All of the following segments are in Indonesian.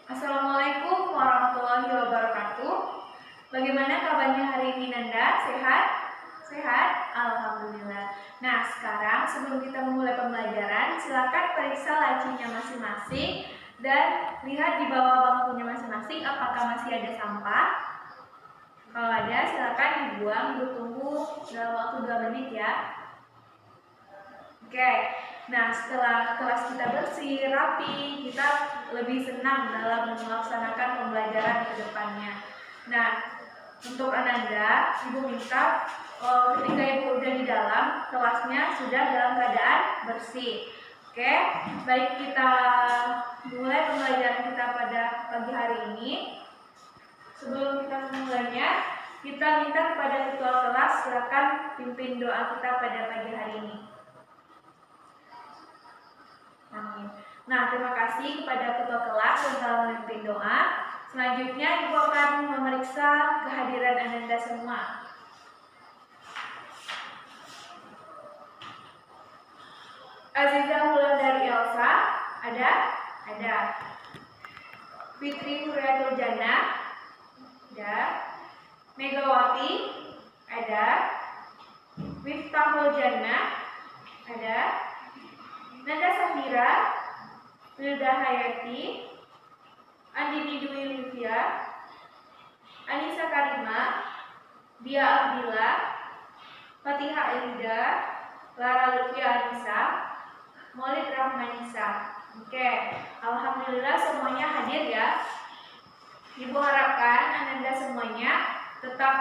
Assalamualaikum warahmatullahi wabarakatuh. Bagaimana kabarnya hari ini, Nanda? Sehat? Sehat? Alhamdulillah. Nah, sekarang sebelum kita memulai pembelajaran, silakan periksa lacinya masing-masing dan lihat di bawah bangkunya masing-masing apakah masih ada sampah. Kalau ada, silakan dibuang. Tunggu dalam waktu 2 menit ya. Oke. Nah, setelah kelas kita bersih, rapi, kita lebih senang dalam melaksanakan pembelajaran ke depannya. Nah, untuk Ananda, Ibu minta ketika Ibu udah di dalam, kelasnya sudah dalam keadaan bersih. Oke, baik, kita mulai pembelajaran kita pada pagi hari ini. Sebelum kita memulainya, kita minta kepada ketua kelas silakan pimpin doa kita pada pagi hari ini. Amin. Nah, terima kasih kepada ketua kelas yang telah memimpin doa. Selanjutnya, Ibu akan memeriksa kehadiran Ananda semua. Aziza Wulandari Elsa, ada? Ada. Fitri Nuryatul Jana, ada. Megawati, ada. Miftahul Jannah, ada. Nanda Safira, Wilda Hayati, Andini Dwi Livia, Anissa Karima, Dia Abdillah, Fatihah Elida, Lara Lutfi Anissa, Maulid Rahmanisa. Oke, alhamdulillah semuanya hadir ya. Ibu harapkan Ananda semuanya tetap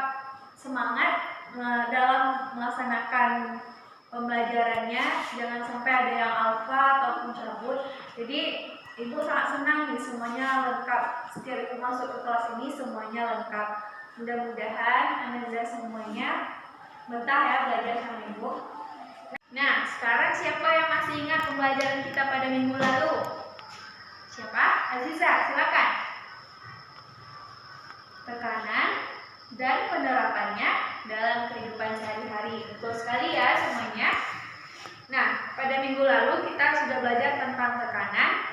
semangat dalam melaksanakan pembelajarannya, jangan sampai ada yang alfa ataupun cabut. Jadi Ibu sangat senang nih semuanya lengkap. Setiap Ibu masuk ke kelas ini semuanya lengkap. Mudah-mudahan Ananda semuanya betah ya belajar sama Ibu. Nah, sekarang siapa yang masih ingat pembelajaran kita pada minggu lalu? Siapa? Aziza, silakan. Tekanan dan penerapannya dalam kehidupan sehari-hari. Betul sekali ya semuanya. Nah, pada minggu lalu kita sudah belajar tentang tekanan.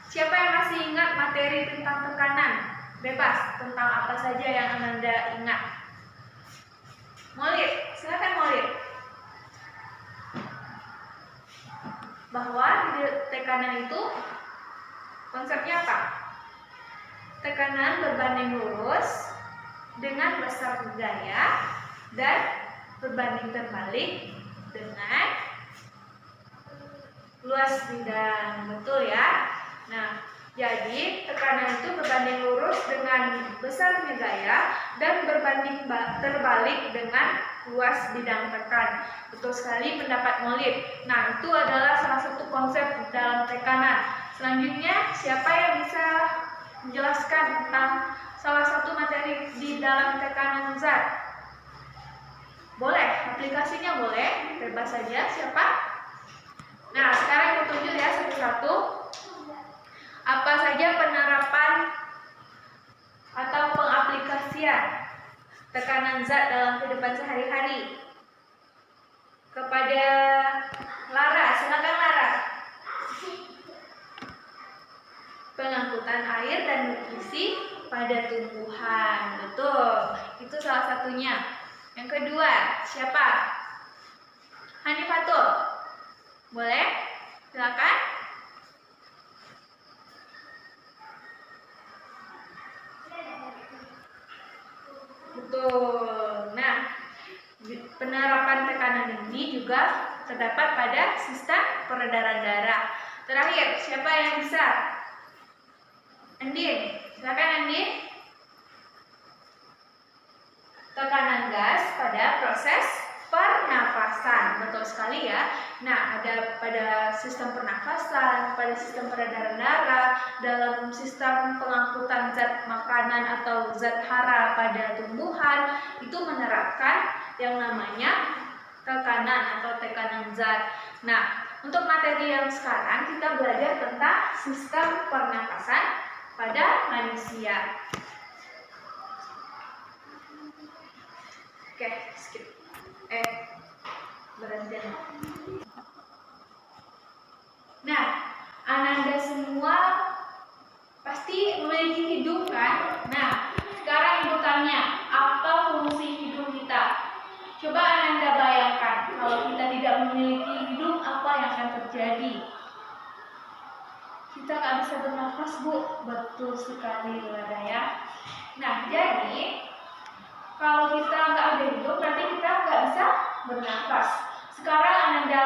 Siapa yang masih ingat materi tentang tekanan? Bebas, tentang apa saja yang Ananda ingat. Maulid, silakan Maulid. Bahwa tekanan itu konsepnya apa? Tekanan berbanding lurus dengan besar gaya dan berbanding terbalik dengan luas bidang. Betul ya? Nah, jadi tekanan itu berbanding lurus dengan besar gaya dan berbanding terbalik dengan luas bidang tekan. Betul sekali pendapat Maulid. Nah, itu adalah salah satu konsep dalam tekanan. Selanjutnya, siapa yang bisa menjelaskan tentang salah satu materi di dalam tekanan zat? Boleh, aplikasinya boleh, bebas saja. Siapa? Nah, sekarang kita tunjuk ya satu-satu. Apa saja penerapan atau pengaplikasian tekanan zat dalam kehidupan sehari-hari? Kepada Lara, silakan Lara. Pengangkutan air dan nutrisi pada tumbuhan. Betul, itu salah satunya. Yang kedua, siapa? Hanifatul. Boleh? Silakan. Betul. Nah, penerapan tekanan ini juga terdapat pada sistem peredaran darah. Terakhir, siapa yang bisa? Andin, silakan Andin. Tekanan gas pada proses pernafasan. Betul sekali ya. Nah, ada pada sistem pernafasan, pada sistem peredaran darah, dalam sistem pengangkutan zat makanan atau zat hara pada tumbuhan, itu menerapkan yang namanya tekanan atau tekanan zat. Nah, untuk materi yang sekarang kita belajar tentang sistem pernafasan pada manusia. Oke, skip. Berhenti. Nah, Ananda semua pasti pasti memiliki hidung kan? Nah, sekarang ibu tanya, apa fungsi hidung kita? Coba Anda bayangkan, kalau kita tidak memiliki hidung, apa yang akan terjadi? Kita nggak bisa bernafas, Bu. Betul sekali, Lada ya. Nah, jadi kalau kita nggak ada hidung, berarti kita nggak bisa bernafas. Sekarang Anda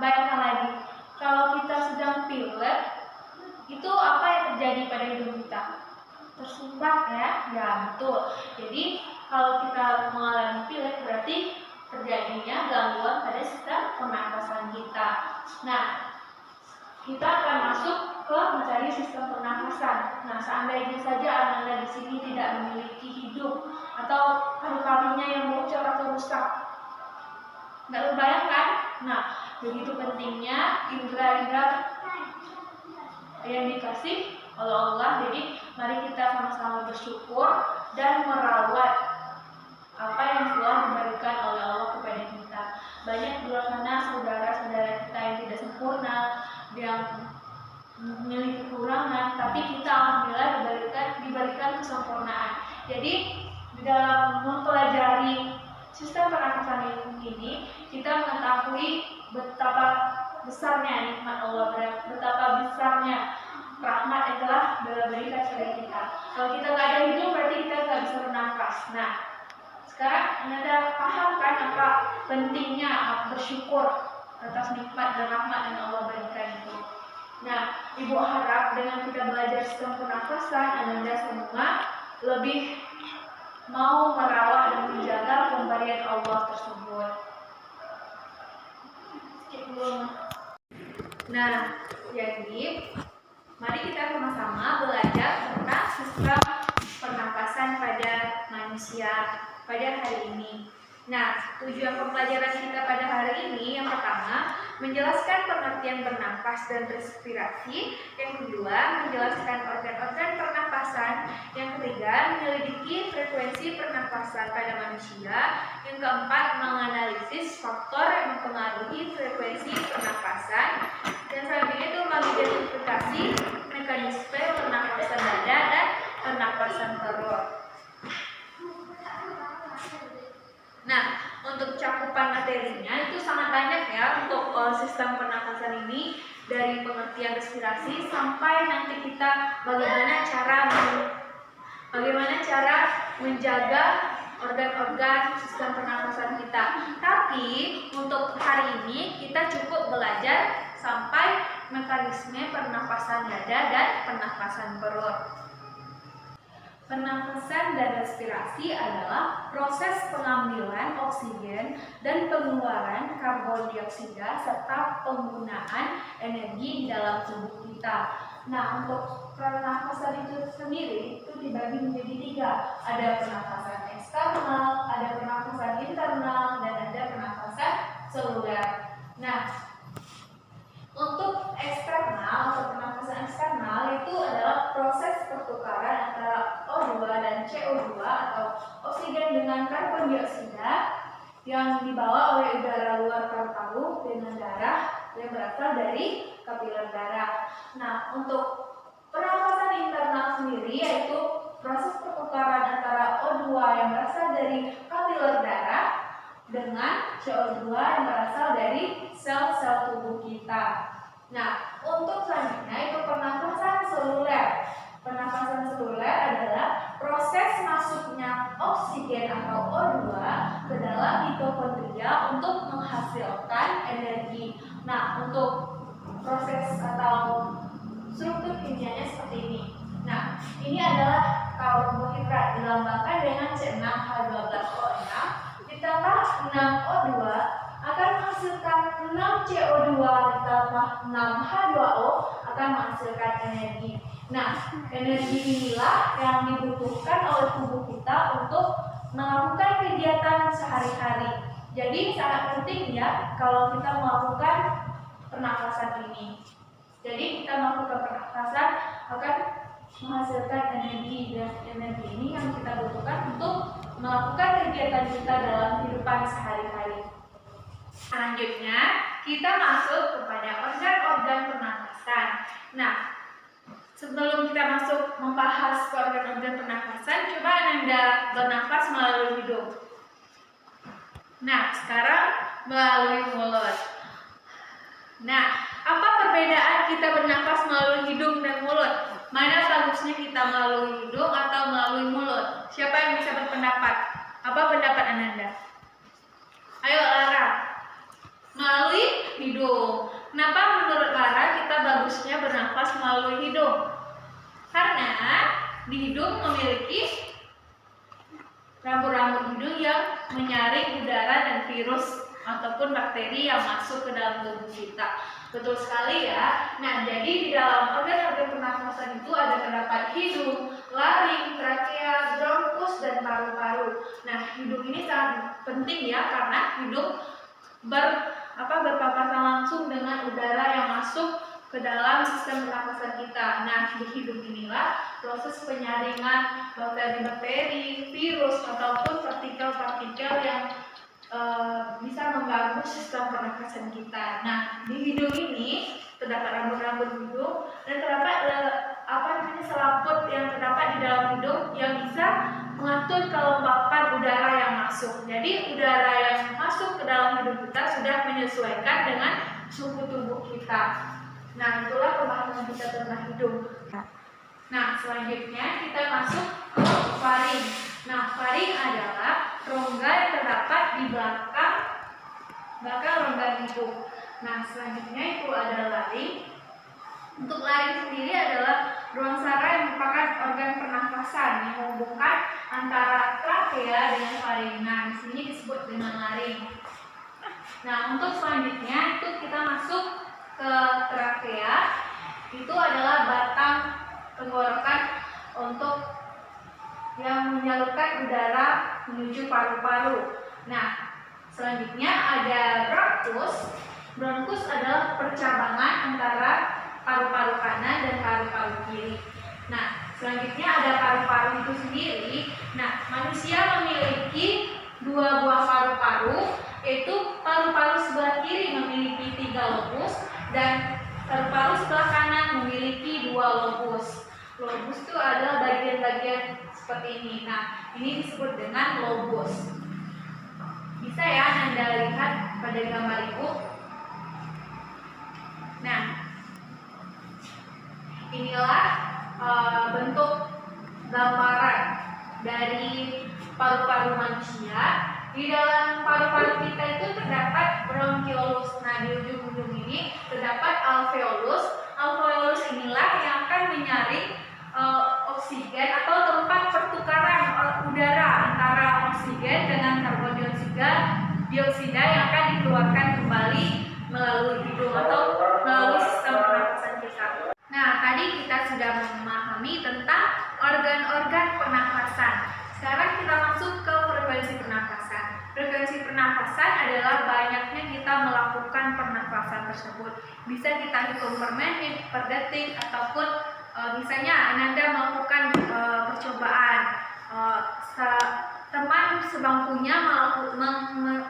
bayangkan lagi, kalau kita sedang pilek, itu apa yang terjadi pada hidung kita? Tersumbat ya? Ya, betul. Jadi kalau kita mengalami pilek, berarti terjadinya gangguan pada sistem pernafasan kita. Nah, kita akan masuk ke mencari sistem pernafasan. Nah, seandainya saja Anda di sini tidak memiliki hidung atau paru-parunya yang bocor atau rusak, nggak terbayang kan? Nah, begitu pentingnya indera-indera yang dikasih oleh Allah. Jadi mari kita sama-sama bersyukur dan merawat apa yang telah diberikan oleh Allah kepada kita. Banyak di luar sana saudara-saudara kita yang tidak sempurna, yang memiliki kekurangan, tapi kita alhamdulillah diberikan kesempurnaan. Jadi di dalam mempelajari sistem pernafasan ini, kita mengetahui betapa besarnya nikmat Allah, betapa besarnya rahmat yang telah diberikan kepada kita. Kalau kita nggak ada hidung, berarti kita nggak bisa bernafas. Nah, sekarang Anda paham kan apa pentingnya bersyukur atas nikmat dan rahmat yang Allah berikan itu. Nah, Ibu harap dengan kita belajar sistem pernafasan, Anda semua lebih mau merawat dan menjaga pemberian Allah tersebut. Nah, jadi mari kita sama-sama belajar tentang sistem pernapasan pada manusia pada hari ini. Nah, tujuan pembelajaran kita pada hari ini yang pertama, menjelaskan pengertian bernafas dan respirasi. Yang kedua, menjelaskan organ-organ pernapasan. Yang ketiga, menyelidiki frekuensi pernapasan pada manusia. Yang keempat, menganalisis faktor yang mempengaruhi frekuensi pernapasan. Dan selanjutnya itu mengidentifikasi mekanisme pernapasan dada dan pernapasan perut. Nah, untuk cakupan materinya itu sangat banyak ya untuk sistem pernapasan ini, dari pengertian respirasi sampai nanti kita bagaimana cara menjaga organ-organ sistem pernapasan kita. Tapi untuk hari ini kita cukup belajar sampai mekanisme pernapasan dada dan pernapasan perut. Pernapasan dan respirasi adalah proses pengambilan oksigen dan pengeluaran karbon dioksida serta penggunaan energi di dalam tubuh kita. Nah, untuk pernapasan itu sendiri itu dibagi menjadi 3. Ada pernapasan eksternal, ada pernapasan internal, dan ada pernapasan seluler. Nah, untuk eksternal atau pernapasan eksternal itu adalah proses pertukaran antara O2 dan CO2 atau oksigen dengan karbon dioksida yang dibawa oleh udara luar paru-paru dengan darah yang berasal dari kapiler darah. Nah, untuk pernapasan internal sendiri yaitu proses pertukaran antara O2 yang berasal dari kapiler darah dengan CO2 yang berasal dari sel-sel tubuh kita. Nah, untuk selanjutnya itu pernapasan seluler. Pernapasan seluler adalah proses masuknya oksigen atau O2 ke dalam mitokondria untuk menghasilkan energi. Nah, untuk proses atau struktur kimianya seperti ini. Nah, ini adalah karbohidrat dilambangkan dengan C6H12O6 ditambah 6O2 akan menghasilkan 6 CO2 ditambah 6 H2O akan menghasilkan energi. Nah, energi inilah yang dibutuhkan oleh tubuh kita untuk melakukan kegiatan sehari-hari. Jadi sangat penting ya kalau kita melakukan pernafasan ini. Jadi kita melakukan pernafasan akan menghasilkan energi, dan energi ini yang kita butuhkan untuk melakukan kegiatan kita dalam kehidupan sehari-hari. Selanjutnya, kita masuk kepada organ-organ pernapasan. Nah, Sebelum kita masuk membahas organ-organ pernafasan, coba Ananda bernafas melalui hidung. Nah, sekarang melalui mulut. Nah, apa perbedaan kita bernafas melalui hidung dan mulut? Mana bagusnya kita melalui hidung atau melalui mulut? Siapa yang bisa berpendapat? Apa pendapat Ananda? Ayo Lara. Melalui hidung. Kenapa menurut Lara kita bagusnya bernafas melalui hidung? Karena di hidung memiliki rambut-rambut hidung yang menyaring udara dan virus ataupun bakteri yang masuk ke dalam tubuh kita. Betul sekali ya. Nah, jadi di dalam organ-organ pernafasan itu terdapat hidung, laring, trakea, bronkus, dan paru-paru. Nah, hidung ini sangat penting ya karena hidung berpapasan langsung dengan udara yang masuk ke dalam sistem pernafasan kita. Nah, di hidung inilah proses penyaringan bakteri-bakteri, virus ataupun partikel-partikel yang bisa mengganggu sistem pernafasan kita. Nah, di hidung ini terdapat rambut-rambut hidung dan terdapat selaput yang terdapat di dalam hidung yang bisa mengatur kelembapan udara yang masuk. Jadi udara yang masuk ke dalam hidung kita sudah menyesuaikan dengan suhu tubuh kita. Nah, itulah pembahasan kita tentang hidung. Nah, selanjutnya kita masuk ke faring. Nah, faring adalah rongga yang terdapat di belakang rongga hidung. Nah, selanjutnya itu adalah laring. Untuk laring sendiri adalah ruang saraf yang merupakan organ pernafasan yang menghubungkan antara trakea dengan faring. Nah, di sini disebut dengan laring. Nah, untuk selanjutnya itu kita masuk ke trakea. Itu adalah batang tenggorokan untuk yang menyalurkan udara menuju paru-paru. Nah, selanjutnya ada bronkus. Bronkus adalah percabangan antara paru-paru kanan dan paru-paru kiri. Nah, selanjutnya ada paru-paru itu sendiri. Nah, manusia memiliki 2 buah paru-paru, yaitu paru-paru sebelah kiri memiliki 3 lobus dan paru-paru sebelah kanan memiliki 2 lobus. Lobus itu adalah bagian-bagian seperti ini. Nah, ini disebut dengan lobus. Bisa ya Anda lihat pada gambar Ibu. Nah, inilah bentuk gambaran dari paru-paru manusia. Di dalam paru-paru kita itu terdapat bronkiolus. Nah, di ujung-ujung ini terdapat alveolus. Alveolus inilah yang akan menyaring oksigen atau tempat pertukaran udara antara oksigen dengan karbon dioksida yang akan dikeluarkan kembali melalui hidung atau melalui sistem pernafasan kita. Nah, tadi kita sudah memahami tentang organ-organ pernafasan. Sekarang kita masuk ke frekuensi pernafasan. Frekuensi pernafasan adalah banyaknya kita melakukan pernafasan tersebut. Bisa kita hitung per menit, per detik, ataupun misalnya Ananda melakukan percobaan. Teman sebangkunya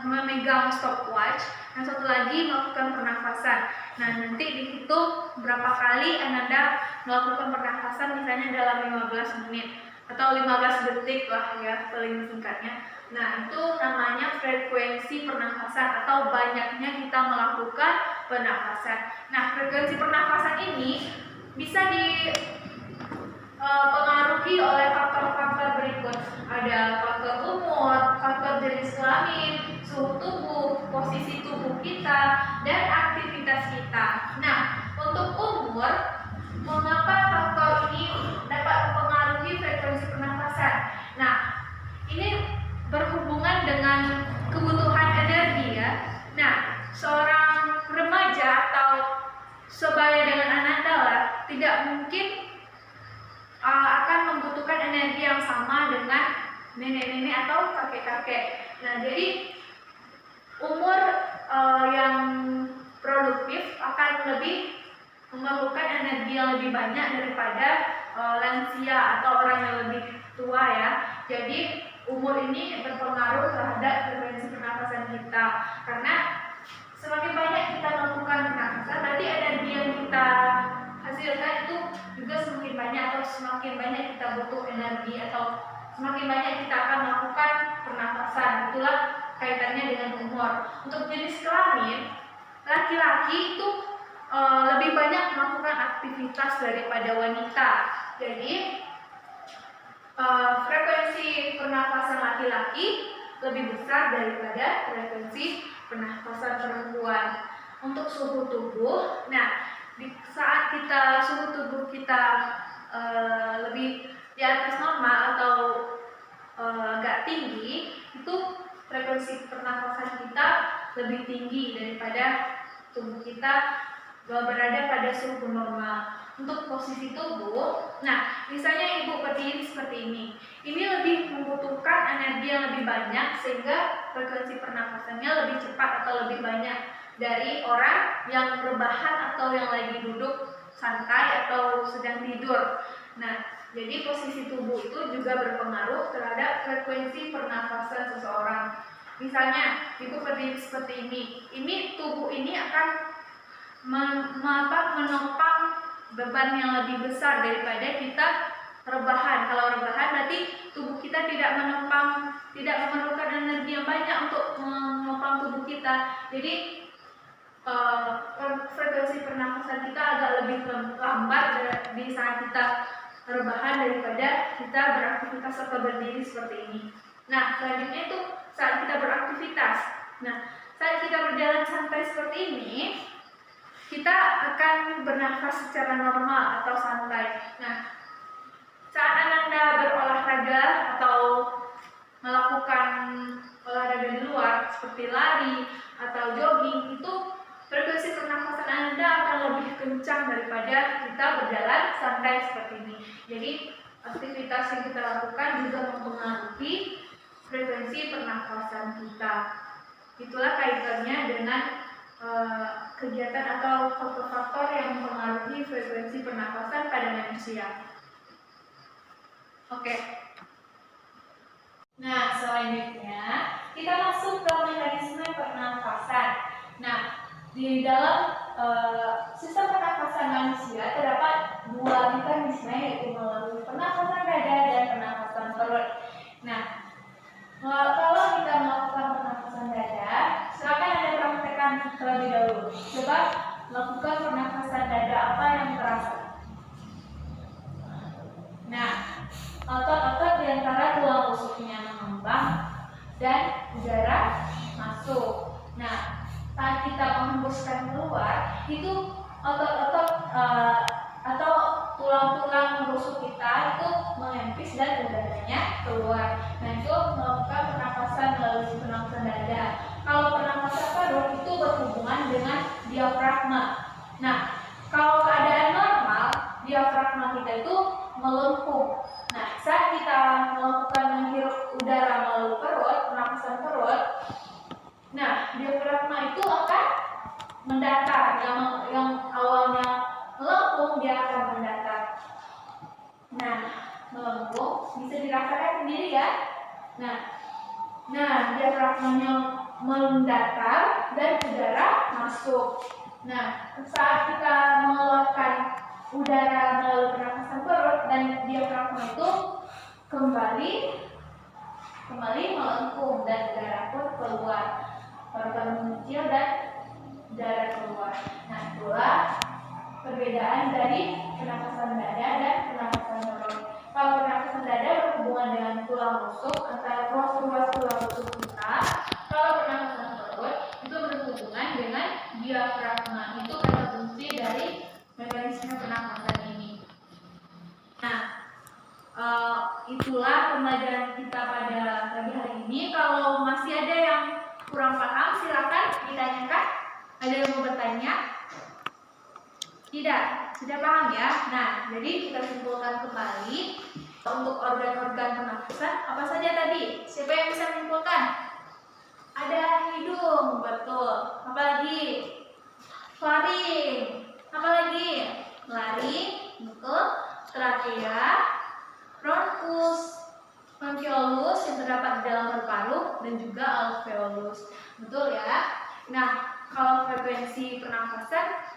memegang stopwatch, dan satu lagi melakukan pernafasan. Nah, nanti dihitung berapa kali Ananda melakukan pernafasan, misalnya dalam 15 menit atau 15 detik lah ya paling singkatnya. Nah, itu namanya frekuensi pernafasan atau banyaknya kita melakukan pernafasan. Nah, frekuensi pernafasan ini bisa dipengaruhi oleh faktor-faktor berikut. Ada faktor umur, faktor jenis kelamin, suhu tubuh, posisi tubuh kita, dan aktivitas kita. Nah, untuk umur, mengapa faktor ini dapat mempengaruhi frekuensi pernafasan? Nah, ini berhubungan dengan kebutuhan energi ya. Nah, seorang remaja atau sebaya dengan Ananda lah, tidak mungkin akan membutuhkan energi yang sama dengan nenek-nenek atau kakek-kakek. Nah, jadi umur yang produktif akan lebih memerlukan energi yang lebih banyak daripada lansia atau orang yang lebih tua ya. Jadi umur ini berpengaruh terhadap frekuensi pernafasan kita, karena semakin banyak kita melakukan pernafasan, berarti energi yang kita hasilkan itu juga semakin banyak atau semakin banyak kita butuh energi atau semakin banyak kita akan melakukan pernafasan. Itulah kaitannya dengan umur. Untuk jenis kelamin, laki-laki itu lebih banyak melakukan aktivitas daripada wanita. Jadi frekuensi pernafasan laki-laki lebih besar daripada frekuensi pernafasan perempuan. Untuk suhu tubuh, nah di saat kita suhu tubuh kita lebih di atas normal atau agak tinggi, itu frekuensi pernafasan kita lebih tinggi daripada tubuh kita berada pada suhu normal. Untuk posisi tubuh, nah misalnya ibu berdiri seperti ini lebih membutuhkan energi yang lebih banyak sehingga frekuensi pernafasannya lebih cepat atau lebih banyak dari orang yang rebahan atau yang lagi duduk santai atau sedang tidur. Nah, jadi posisi tubuh itu juga berpengaruh terhadap frekuensi pernafasan seseorang. Misalnya ibu berdiri seperti ini tubuh ini akan menopang beban yang lebih besar daripada kita rebahan. Kalau rebahan berarti tubuh kita tidak memerlukan energi yang banyak untuk menopang tubuh kita. Jadi frekuensi pernafasan kita agak lebih lambat di saat kita rebahan daripada kita beraktivitas atau berdiri seperti ini. Nah, selanjutnya itu saat kita beraktivitas. Nah, saat kita berjalan santai seperti ini, kita akan bernafas secara normal atau santai. Nah, saat Anda berolahraga atau melakukan olahraga di luar seperti lari atau jogging, itu frekuensi pernafasan Anda akan lebih kencang daripada kita berjalan santai seperti ini. Jadi, aktivitas yang kita lakukan juga mempengaruhi frekuensi pernafasan kita. Itulah kaitannya dengan kegiatan atau faktor-faktor yang mempengaruhi frekuensi pernafasan pada manusia. Oke. Nah, selanjutnya kita masuk ke mekanisme pernafasan. Nah, di dalam sistem pernafasan manusia terdapat dua mekanisme, yaitu melalui pernafasan dada dan pernafasan perut. Nah, kalau kita melakukan pernafasan dada, silakan Anda praktekkan terlebih dahulu. Coba lakukan pernafasan dada, apa yang terasa? Nah, otot-otot di antara tulang rusuknya mengembang dan udara masuk. Nah, saat kita menghembuskan keluar, itu otot-otot atau tulang-tulang rusuk kita itu mengempis dan udaranya keluar. Nah, itu melakukan pernafasan melalui pernafasan dada. Kalau pernafasan perut itu berhubungan dengan diafragma. Nah, kalau keadaan normal, diafragma kita itu melengkung. Nah, saat kita melakukan menghirup udara melalui perut, pernafasan perut, nah, diafragma itu akan mendatar. Yang awalnya melengkung, dia akan mendatar. Nah, melengkung bisa dirasakan sendiri ya. Nah, diafragmanya mendatar dan udara masuk. Nah, saat kita mengeluarkan udara melalui pernafasan perut dan diafragma itu kembali melengkung dan udara pun keluar. Paru-paru mengecil dan udara keluar. Nah, itulah perbedaan dari pernafasan dada dan pernafasan perut. Kalau pernafasan dada berhubungan dengan tulang rusuk antara ruas-ruas tulang rusuk kita. Kalau pernafasan perut itu berhubungan dengan diafragma. Itu kata kunci dari mekanisme pernafasan ini. Nah, itulah pembelajaran kita pada pagi hari ini. Kalau masih ada yang kurang paham, silakan ditanyakan. Ada yang mau bertanya? Tidak, sudah paham ya? Nah, jadi kita simpulkan kembali untuk organ-organ pernafasan apa saja tadi? Siapa yang bisa menyimpulkan? Ada hidung, betul. Apalagi? Faring. Apalagi? Laring, betul. Trakea, bronkus, bronkiolus yang terdapat di dalam paru-paru dan juga alveolus. Betul ya? Nah, kalau frekuensi pernafasan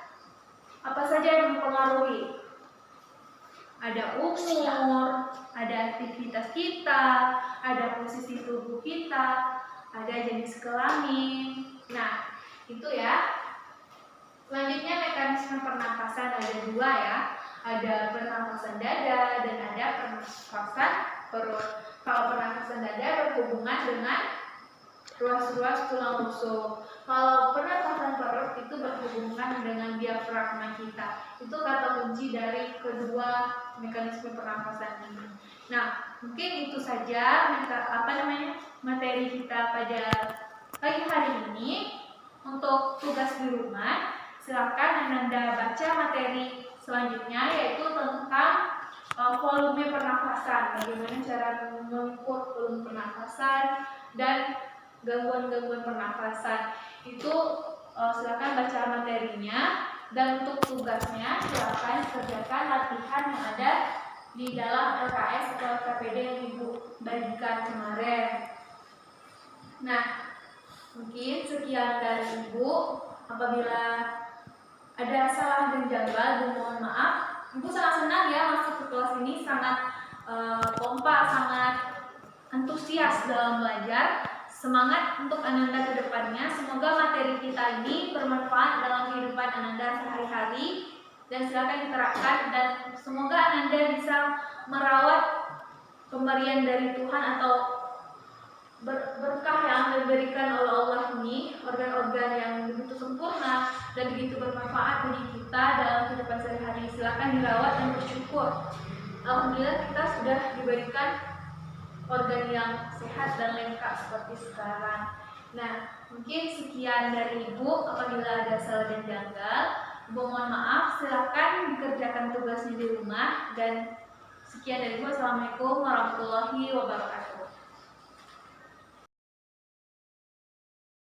apa saja yang mempengaruhi? ada umur, ada aktivitas kita, ada posisi tubuh kita, ada jenis kelamin. Nah, itu ya. Selanjutnya mekanisme pernapasan ada dua ya. Ada pernapasan dada dan ada pernapasan perut. Kalau pernapasan dada berhubungan dengan ruas-ruas tulang rusuk. Kalau pernapasan perut itu berhubungan dengan diafragma kita. Itu kata kunci dari kedua mekanisme pernapasan ini. Nah, mungkin itu saja materi kita pada pagi hari ini. Untuk tugas di rumah, silakan Ananda baca materi selanjutnya, yaitu tentang volume pernafasan, bagaimana cara mengukur volume pernafasan dan gangguan-gangguan pernafasan. Itu silakan baca materinya, dan untuk tugasnya silakan kerjakan latihan yang ada di dalam LKS atau LKPD yang Ibu bagikan kemarin. Nah, mungkin sekian dari Ibu. Apabila ada salah dan janggal, Ibu mohon maaf. Ibu sangat senang ya masuk ke kelas ini, sangat kompak, sangat antusias dalam belajar. Semangat untuk Ananda ke depannya. Semoga materi kita ini bermanfaat dalam kehidupan Ananda sehari-hari dan silakan diterapkan, dan semoga Ananda bisa merawat pemberian dari Tuhan atau berkah yang diberikan oleh Allah ini, organ-organ yang begitu sempurna dan begitu bermanfaat bagi kita dalam kehidupan sehari-hari. Silakan dirawat dan bersyukur. Alhamdulillah kita sudah diberikan organ yang sehat dan lengkap seperti sekarang. Nah, mungkin sekian dari Ibu. Apabila ada salah dan janggal, Ibu mohon maaf. Silakan dikerjakan tugasnya di rumah, dan sekian dari Ibu. Assalamualaikum warahmatullahi wabarakatuh.